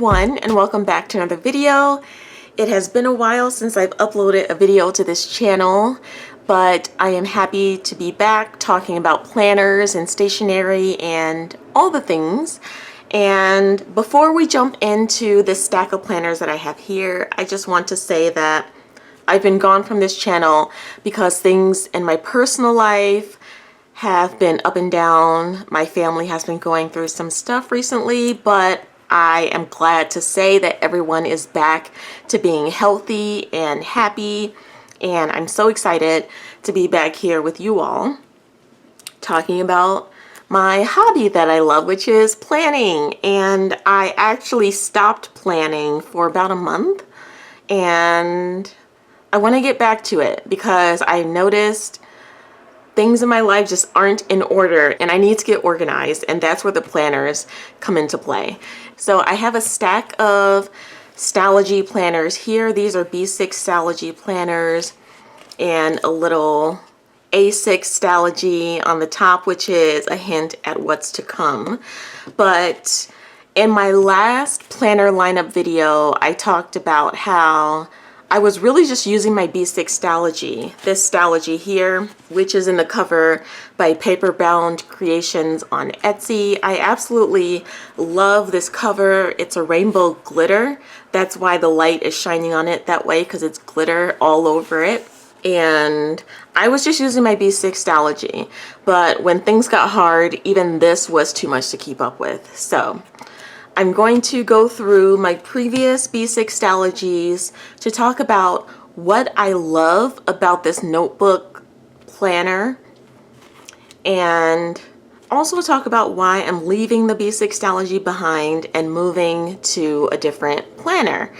everyone, and welcome back to another video. It has been a while since I've uploaded a video to this channel, but I am happy to be back talking about planners and stationery and all the things. And before we jump into this stack of planners that I have here, I just want to say that I've been gone from this channel because things in my personal life have been up and down. My family has been going through some stuff recently, but I am glad to say that everyone is back to being healthy and happy, and I'm so excited to be back here with you all talking about my hobby that I love, which is planning. And I actually stopped planning for about a month, and I want to get back to it because I noticed things in my life just aren't in order and I need to get organized, and that's where the planners come into play. So I have a stack of Stalogy planners here. These are B6 Stalogy planners and a little A6 Stalogy on the top, which is a hint at what's to come. But in my last planner lineup video, I talked about how I was really just using my B6 Stalogy, this Stalogy here, which is in the cover by Paperbound Creations on Etsy. I absolutely love this cover. It's a rainbow glitter. That's why the light is shining on it that way, because it's glitter all over it. And I was just using my B6 Stalogy, but when things got hard, even this was too much to keep up with. So I'm going to go through my previous B6 Stalogies to talk about what I love about this notebook planner, and also talk about why I'm leaving the B6 Stalogy behind and moving to a different planner.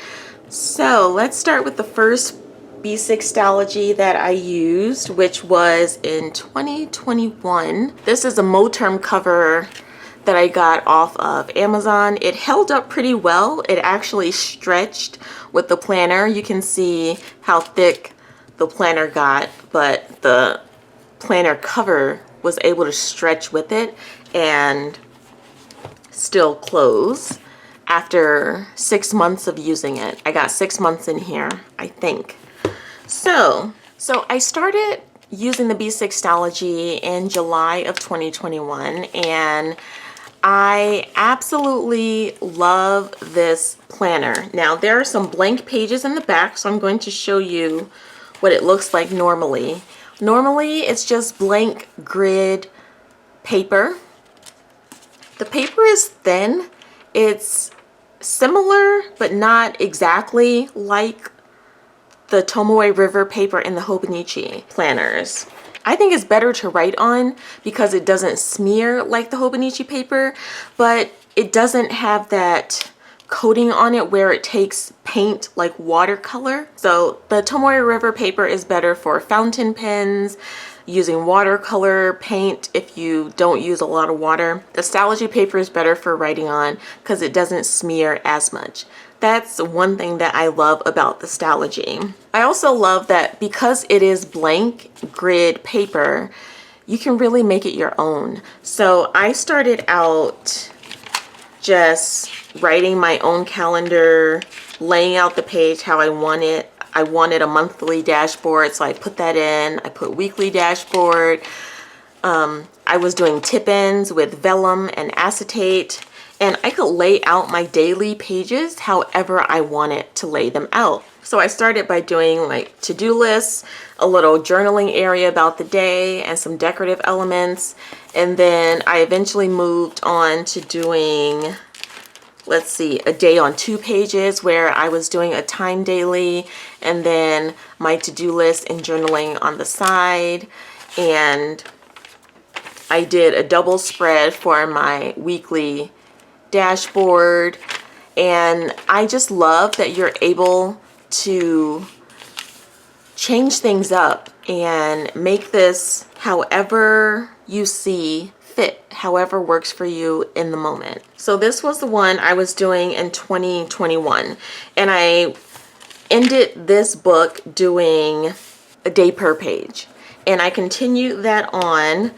So let's start with the first B6 Stalogy that I used, which was in 2021. This is a Moterm cover that I got off of Amazon. It held up pretty well. It actually stretched with the planner. You can see how thick the planner got, but the planner cover was able to stretch with it and still close after 6 months of using it. I got 6 months in here, I think. So I started using the B6 Stalogy in July of 2021, and I absolutely love this planner. Now, there are some blank pages in the back, so I'm going to show you what it looks like normally. Normally, it's just blank grid paper. The paper is thin. It's similar, but not exactly like the Tomoe River paper in the Hobonichi planners. I think it's better to write on because it doesn't smear like the Hobonichi paper, but it doesn't have that coating on it where it takes paint like watercolor. So the Tomoe River paper is better for fountain pens, using watercolor paint if you don't use a lot of water. The Stalogy paper is better for writing on because it doesn't smear as much. That's one thing that I love about the Stalogy. I also love that because it is blank grid paper, you can really make it your own. So I started out just writing my own calendar, laying out the page how I want it. I wanted a monthly dashboard, so I put that in. I put weekly dashboard. I was doing tip-ins with vellum and acetate, and I could lay out my daily pages however I wanted to lay them out. So I started by doing like to-do lists, a little journaling area about the day, and some decorative elements. And then I eventually moved on to doing, let's see, a day on 2 pages where I was doing a time daily and then my to-do list and journaling on the side. And I did a double spread for my weekly dashboard. And I just love that you're able to change things up and make this however you see fit, however works for you in the moment. So this was the one I was doing in 2021, and I ended this book doing a day per page, and I continued that on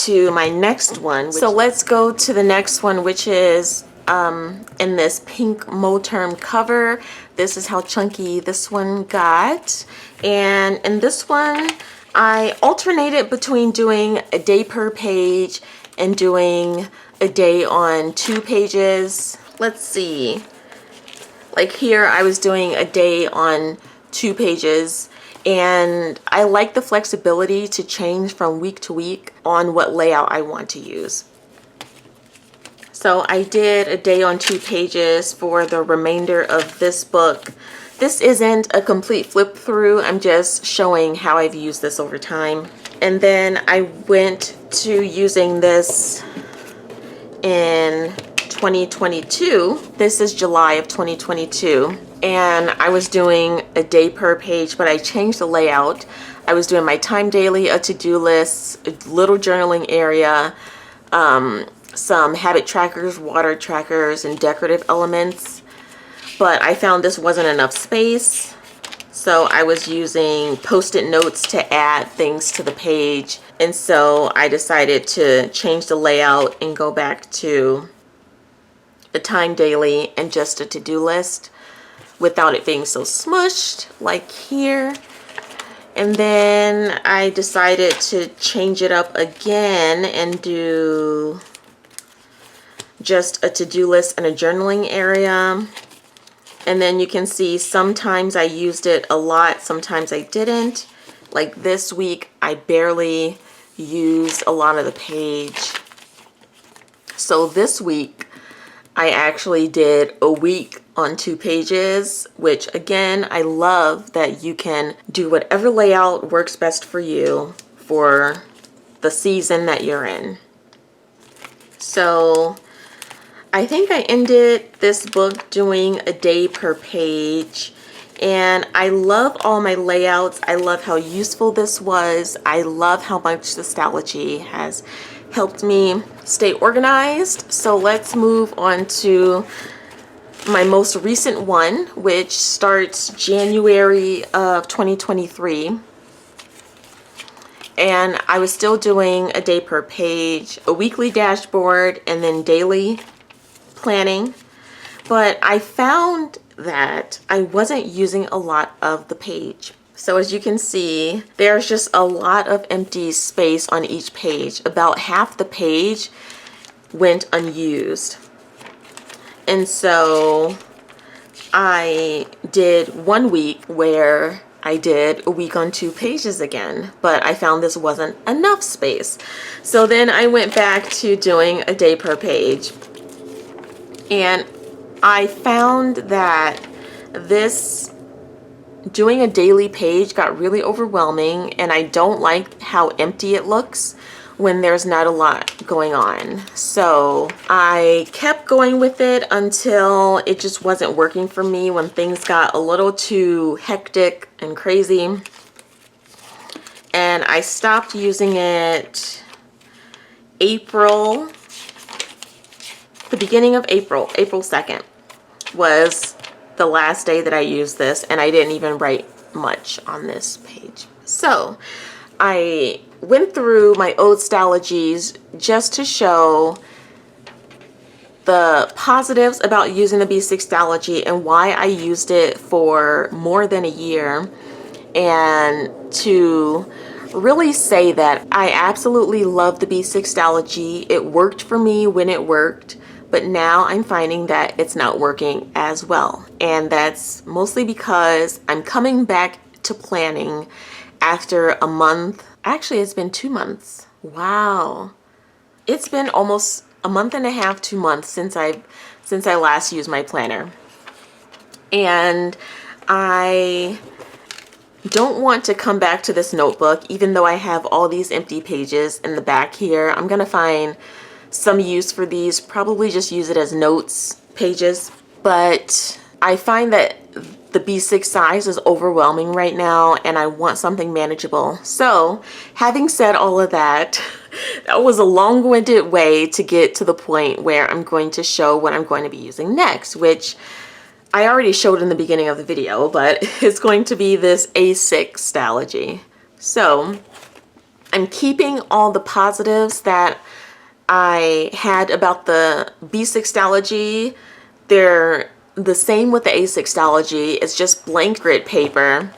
to my next one. So let's go to the next one, which is in this pink Moterm cover. This is how chunky this one got. And in this one, I alternated between doing a day per page and doing a day on 2 pages. Let's see. Like here, I was doing a day on 2 pages, and I like the flexibility to change from week to week on what layout I want to use. So I did a day on 2 pages for the remainder of this book. This isn't a complete flip through. I'm just showing how I've used this over time. And then I went to using this in 2022. This is July of 2022. And I was doing a day per page, but I changed the layout. I was doing my time daily, a to-do list, a little journaling area, some habit trackers, water trackers, and decorative elements. But I found this wasn't enough space, so I was using post-it notes to add things to the page. And so I decided to change the layout and go back to a time daily and just a to-do list without it being so smushed like here. And then I decided to change it up again and do just a to-do list and a journaling area. And then you can see sometimes I used it a lot, sometimes I didn't. Like this week, I barely used a lot of the page. So this week, I actually did a week on 2 pages, which again, I love that you can do whatever layout works best for you for the season that you're in. So I think I ended this book doing a day per page, and I love all my layouts. I love how useful this was. I love how much the Stalogy has helped me stay organized. So let's move on to my most recent one, which starts January of 2023. And I was still doing a day per page, a weekly dashboard, and then daily planning. But I found that I wasn't using a lot of the page. So as you can see, there's just a lot of empty space on each page. About half the page went unused. And so I did 1 week where I did a week on 2 pages again, but I found this wasn't enough space. So then I went back to doing a day per page. And I found that this doing a daily page got really overwhelming, and I don't like how empty it looks when there's not a lot going on. So I kept going with it until it just wasn't working for me, when things got a little too hectic and crazy. And I stopped using it the beginning of April 2nd was the last day that I used this, and I didn't even write much on this page. So I went through my old Stalogies just to show the positives about using the B6 Stalogy and why I used it for more than a year, and to really say that I absolutely love the B6 Stalogy. It worked for me when it worked, but now I'm finding that it's not working as well. And that's mostly because I'm coming back to planning after a month. Actually, it's been 2 months. Wow. It's been almost a month and a half, 2 months since I last used my planner. And I don't want to come back to this notebook, even though I have all these empty pages in the back here. I'm gonna find some use for these, probably just use it as notes pages. But I find that the B6 size is overwhelming right now, and I want something manageable. So having said all of that, that was a long-winded way to get to the point where I'm going to show what I'm going to be using next, which I already showed in the beginning of the video, but it's going to be this A6 Stalogy. So I'm keeping all the positives that I had about the B6 Stalogy. They're the same with the A6 Stalogy. It's just blank grid paper.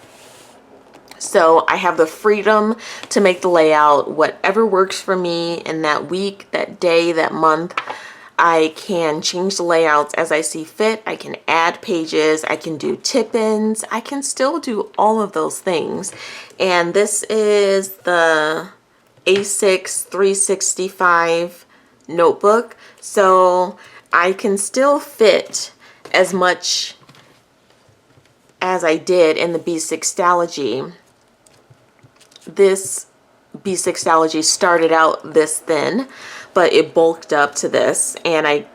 So I have the freedom to make the layout whatever works for me in that week, that day, that month. I can change the layouts as I see fit. I can add pages. I can do tip-ins. I can still do all of those things. And this is the A6 365 notebook. So I can still fit as much as I did in the B6 Stalogy. This B6 Stalogy started out this thin, but it bulked up to this, and I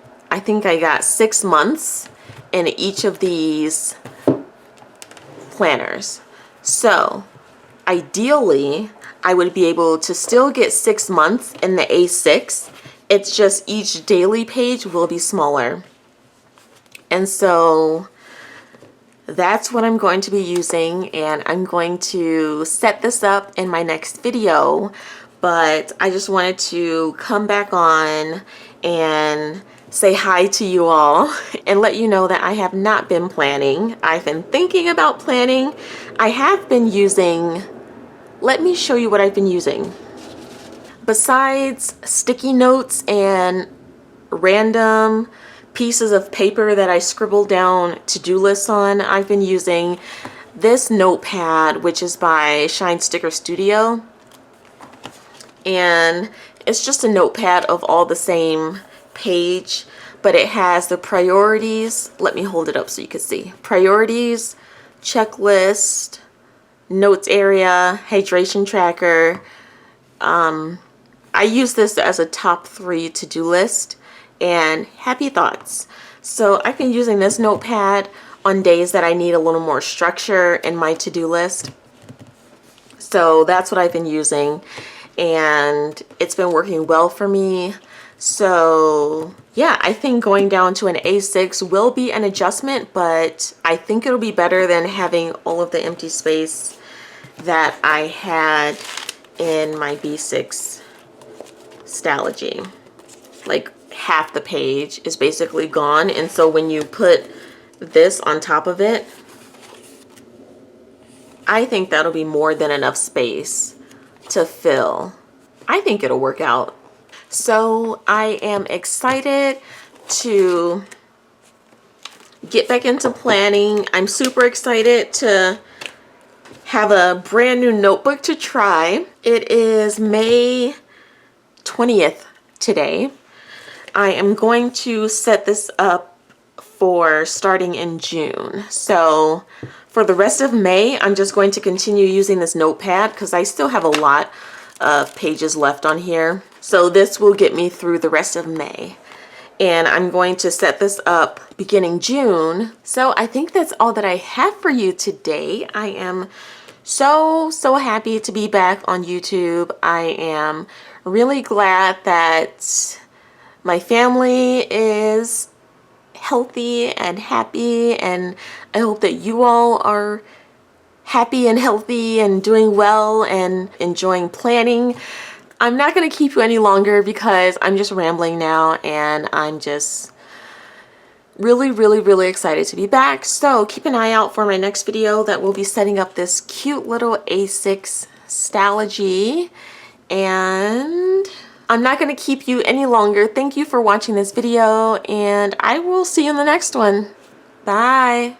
think I got 6 months in each of these planners. So ideally, I would be able to still get 6 months in the A6. It's just each daily page will be smaller. And so that's what I'm going to be using, and I'm going to set this up in my next video. But I just wanted to come back on and say hi to you all and let you know that I have not been planning. I've been thinking about planning. I have been using, let me show you what I've been using. Besides sticky notes and random pieces of paper that I scribbled down to-do lists on, I've been using this notepad, which is by Shine Sticker Studio. And it's just a notepad of all the same page, but it has the priorities. Let me hold it up so you can see. Priorities, checklist, notes area, hydration tracker. I use this as a top 3 to-do list, and happy thoughts. So I've been using this notepad on days that I need a little more structure in my to-do list. So that's what I've been using, and it's been working well for me. So yeah, I think going down to an A6 will be an adjustment, but I think it'll be better than having all of the empty space that I had in my B6 Stalogy. Like half the page is basically gone, and so when you put this on top of it, I think that'll be more than enough space to fill. I think it'll work out. So I am excited to get back into planning. I'm super excited to have a brand new notebook to try. It is May 20th today. I am going to set this up for starting in June. So for the rest of May, I'm just going to continue using this notepad because I still have a lot of pages left on here. So this will get me through the rest of May. And I'm going to set this up beginning June. So I think that's all that I have for you today. I am so happy to be back on YouTube. I am really glad that my family is healthy and happy, and I hope that you all are happy and healthy and doing well and enjoying planning. I'm not going to keep you any longer because I'm just rambling now, and I'm just really excited to be back. So keep an eye out for my next video that will be setting up this cute little A6 Stalogy, and I'm not going to keep you any longer. Thank you for watching this video, and I will see you in the next one. Bye.